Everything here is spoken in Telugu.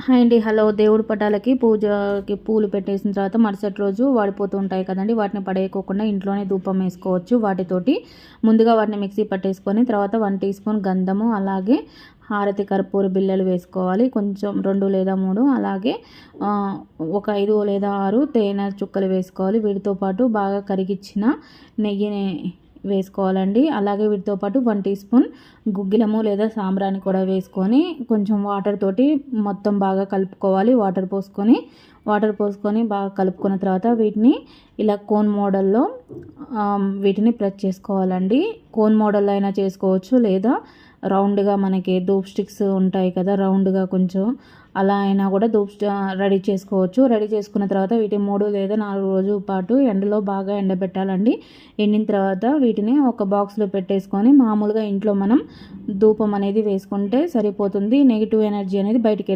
హాయ్ అండి. హలో. దేవుడి పటాలకి పూజకి పూలు పెట్టేసిన తర్వాత మరుసటి రోజు వాడిపోతూ ఉంటాయి కదండి, వాటిని పడేయకోకుండా ఇంట్లోనే ధూపం వేసుకోవచ్చు. వాటితోటి ముందుగా వాటిని మిక్సీ పట్టేసుకొని తర్వాత 1 టీ స్పూన్ గంధము, అలాగే హారతి కర్పూర బిళ్ళలు వేసుకోవాలి. కొంచెం 2 లేదా 3, అలాగే ఒక 5 లేదా 6 తేనె చుక్కలు వేసుకోవాలి. వీటితో పాటు బాగా కరిగిచ్చిన నెయ్యిని వేసుకోవాలండి. అలాగే వీటితో పాటు 1 టీ స్పూన్ గుగ్గిలము లేదా సాంబ్రాణి కూడా వేసుకొని కొంచెం వాటర్ తోటి మొత్తం బాగా కలుపుకోవాలి. వాటర్ పోసుకొని బాగా కలుపుకున్న తర్వాత వీటిని ఇలా కోన్ మోడల్లో వీటిని ప్రెస్ చేసుకోవాలండి. కోన్ మోడల్లో అయినా చేసుకోవచ్చు, లేదా రౌండ్గా మనకి ధూప్ స్టిక్స్ ఉంటాయి కదా, రౌండ్గా కొంచెం అలా అయినా కూడా రెడీ చేసుకోవచ్చు. రెడీ చేసుకున్న తర్వాత వీటిని 3 లేదా 4 రోజుల పాటు ఎండలో బాగా ఎండబెట్టాలండి. ఎండిన తర్వాత వీటిని ఒక బాక్స్లో పెట్టేసుకొని మామూలుగా ఇంట్లో మనం ధూపం అనేది వేసుకుంటే సరిపోతుంది. నెగిటివ్ ఎనర్జీ అనేది బయటికి